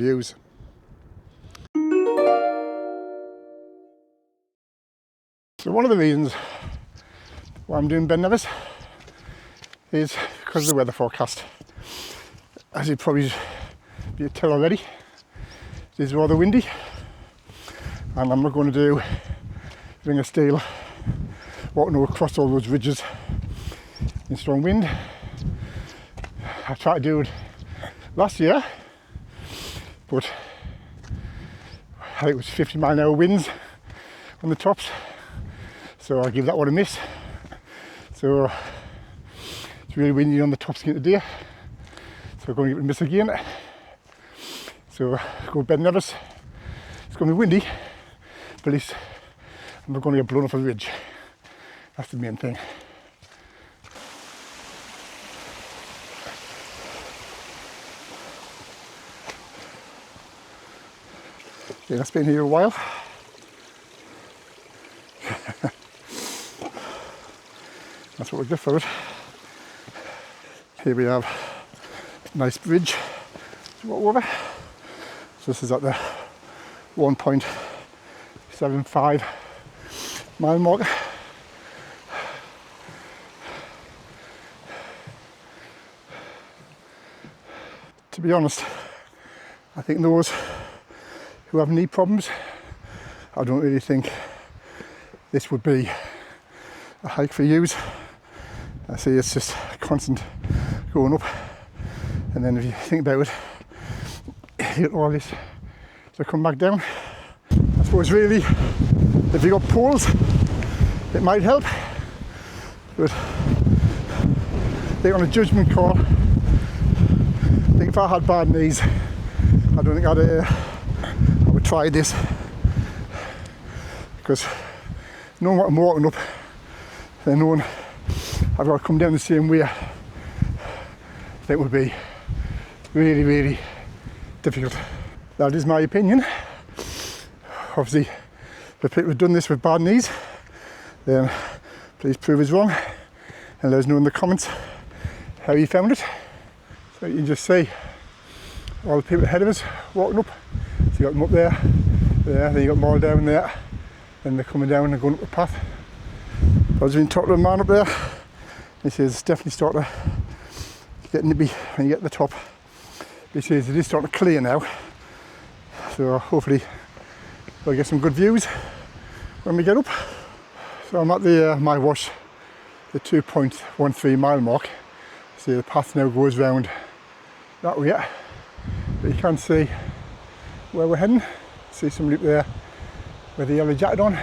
views. So one of the reasons why I'm doing Ben Nevis is because of the weather forecast. As you probably be able to tell already, it is rather windy, and I'm not going to do Ring of Steall walking across all those ridges in strong wind. I tried to do it last year, but I think it was 50-mile-an-hour winds on the tops, so I give that one a miss. So it's really windy on the tops again today, so I'm going to give it a miss again. So go Ben Nevis. It's going to be windy, but at least I'm not going to get blown off a ridge. That's the main thing. Yeah, that's been here a while. That's what we get for it. Here we have a nice bridge to walk over. So this is at the 1.75 mile mark. To be honest, I think those who have knee problems, I don't really think this would be a hike for you. I see it's just constant going up, and then if you think about it, you get all this to come back down. I suppose really, if you got poles, it might help, but I think on a judgment call, I think if I had bad knees, I don't think I would try this, because knowing what I'm walking up, then knowing I've got to come down the same way, I think would be really, really difficult. That is my opinion. Obviously, the people who've done this with bad knees, then please prove us wrong and let us know in the comments how you found it. So you can just see all the people ahead of us walking up. So you got them up there, then you got them all down there, then they're coming down and going up the path. I was been talking to a man up there. He says it's definitely starting to get nippy when you get to the top. He says it is starting to clear now, so hopefully we'll get some good views when we get up. So I'm at the my wash, the 2.13 mile mark. See, the path now goes round that way, but you can see where we're heading. See somebody up there with a yellow jacket on,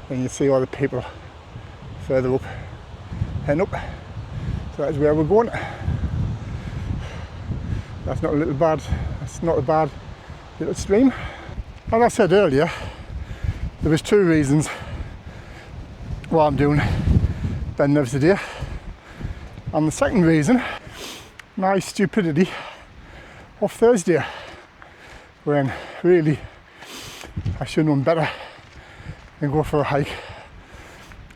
and you see all the people further up, heading up. So that's where we're going. That's not a little bad, that's not a bad little stream. As I said earlier, there was two reasons why I'm doing Ben Nevis today. And the second reason, my stupidity of Thursday, when really I should have known better than go for a hike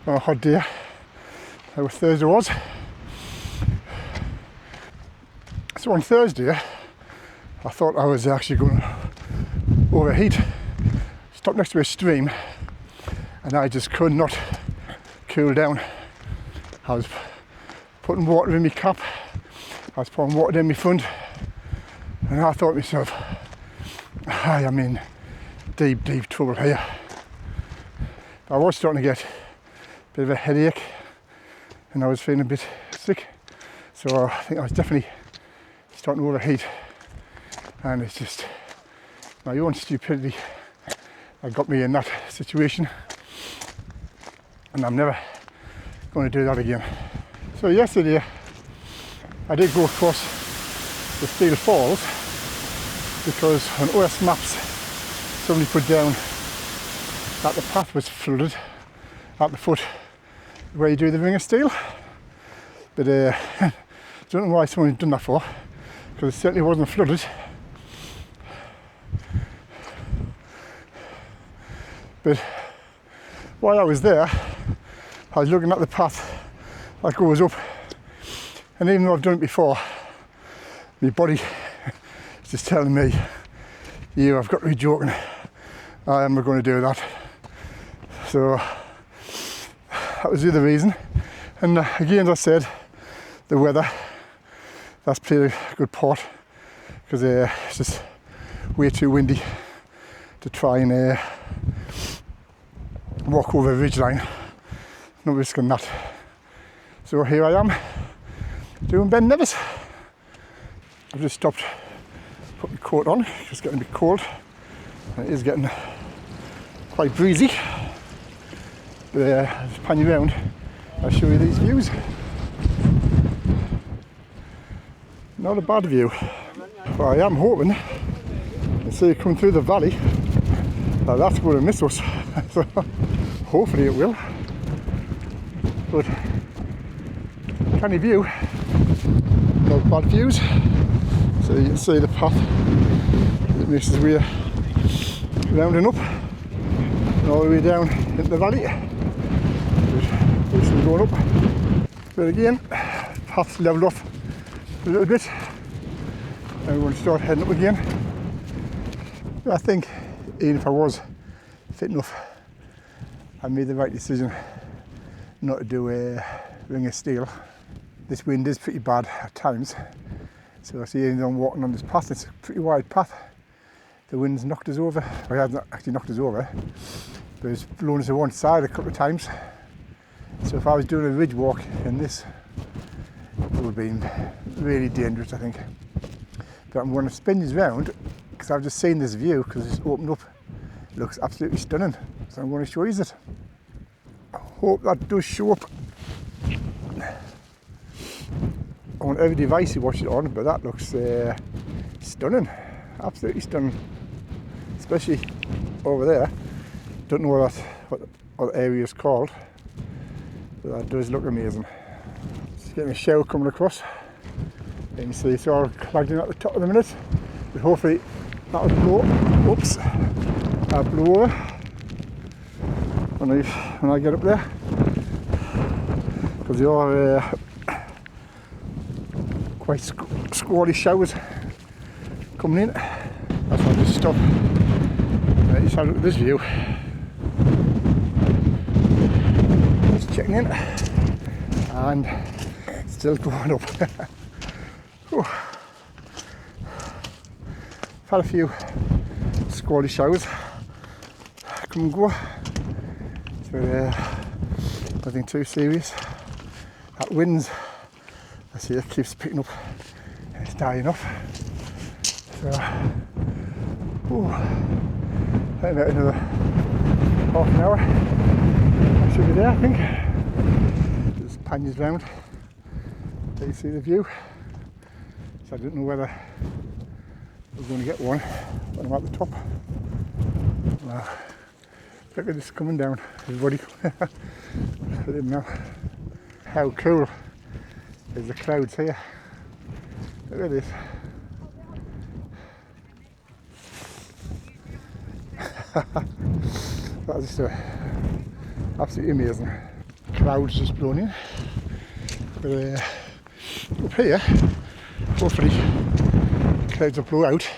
on a hot day like what Thursday was. So on Thursday, I thought I was actually going to overheat. Stopped next to a stream, and I just could not cool down. I was putting water in my cap, I was pouring water down my front, and I thought to myself, I am in deep, deep trouble here. I was starting to get a bit of a headache, and I was feeling a bit sick, so I think I was definitely starting to overheat, and it's just my own stupidity that got me in that situation, and I'm never going to do that again. So yesterday I did go across the Steall Falls because on OS Maps somebody put down that the path was flooded at the foot where you do the Ring of Steall, but I don't know why someone had done that for, because it certainly wasn't flooded. But while I was there, I was looking at the path that goes up, and even though I've done it before, my body is just telling me you, I've got to be joking. I am going to do that. So that was the other reason. And again, as I said, the weather, that's played a good part, because it's just way too windy to try and walk over a ridgeline. No risking that. So here I am, doing Ben Nevis. I've just stopped, put my coat on, it's getting a bit cold. It is getting quite breezy. But I'll just pan you around, I'll show you these views. Not a bad view. But I am hoping, you see it coming through the valley, that that's going to miss us. So hopefully it will. But canny view, not bad views. So you can see the path that makes its way rounding up and all the way down into the valley. We're still going up. But again, path's levelled off a little bit. And we're going to start heading up again. But I think even if I was fit enough, I made the right decision not to do a Ring of Steall. This wind is pretty bad at times. So I see I'm walking on this path, it's a pretty wide path. The wind's knocked us over, well, it hasn't actually knocked us over, but it's blown us to one side a couple of times. So if I was doing a ridge walk in this, it would have been really dangerous, I think. But I'm going to spin this round, because I've just seen this view, because it's opened up. It looks absolutely stunning, so I'm going to show you it. I hope that does show up on every device you watch it on, but that looks stunning, absolutely stunning, especially over there. Don't know what the area is called, but that does look amazing. Just getting a shower coming across, and you can see it's all clogged in at the top of the minute, but hopefully that'll blow. Oops, that'll blow over when I get up there, because they are quite squally showers coming in. That's why I just stop. Just have a look at this view. Just checking in, and still going up. I've had a few squally showers come and go, so nothing too serious. That wind's, I see it keeps picking up and it's dying off. So, about another half an hour. I should be there, I think. Just pan round so you see the view. So I don't know whether we're going to get one when I'm at the top. Well, look at this coming down, everybody. I didn't know how cool. There's the clouds here. Look at this. That's just absolutely amazing. Clouds just blown in. But up here, hopefully the clouds will blow out,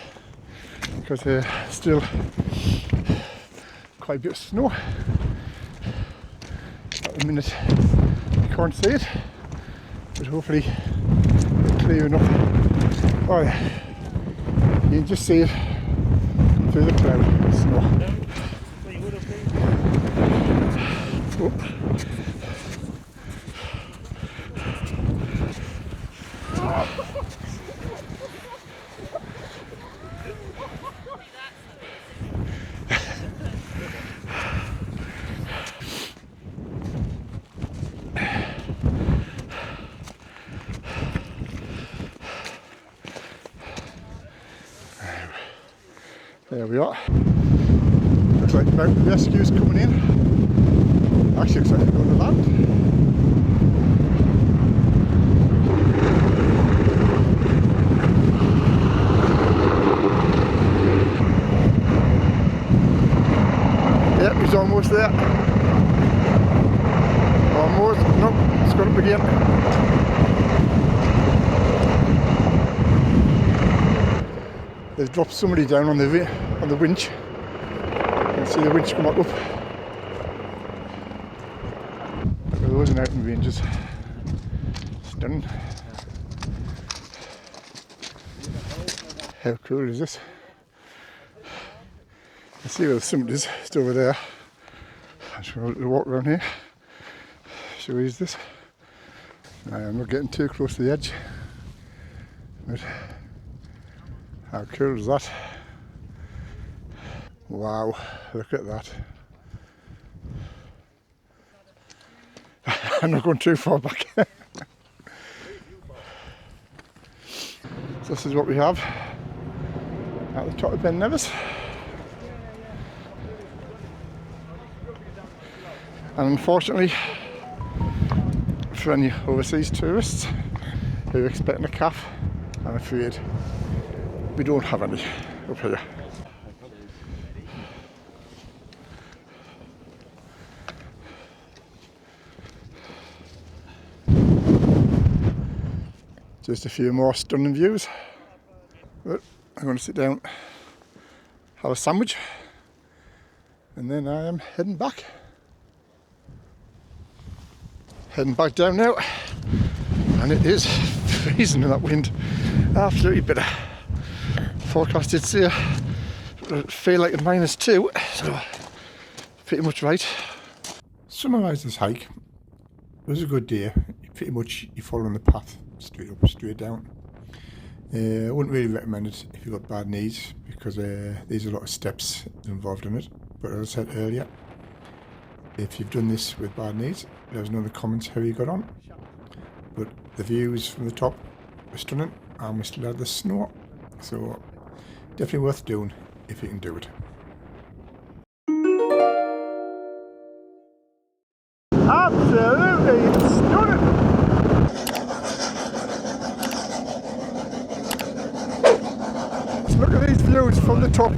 because there's still quite a bit of snow. At the minute you can't see it, but hopefully it's clear enough. Oh yeah, you can just see it through the cloud, snow. Oh. There we are. Looks like mountain rescue's coming in. Actually looks like they're going to land. Yep, he's almost there. Almost. Nope, it's got up again. They've dropped somebody down on the winch. You can see the winch come up. Look at those mountain ranges. Stunning. How cool is this? You see where the summit is, it's over there. I'm just going to walk around here. So where is this? I'm not getting too close to the edge. But how cool is that? Wow, look at that. I'm not going too far back. So this is what we have at the top of Ben Nevis. And unfortunately, for any overseas tourists who are expecting a calf, I'm afraid we don't have any up here. Just a few more stunning views. But I'm going to sit down, have a sandwich, and then I am heading back. Heading back down now, and it is freezing in that wind. Absolutely bitter. Forecast did say it feel like a -2, so pretty much right. Summarise this hike. It was a good day. Pretty much you're following the path straight up, straight down. I wouldn't really recommend it if you've got bad knees, because there's a lot of steps involved in it. But as I said earlier, if you've done this with bad knees, let us know in the comments how you got on. But the views from the top are stunning, and we still have the snow, so definitely worth doing if you can do it. Absolutely stunning! So look at these views from the top.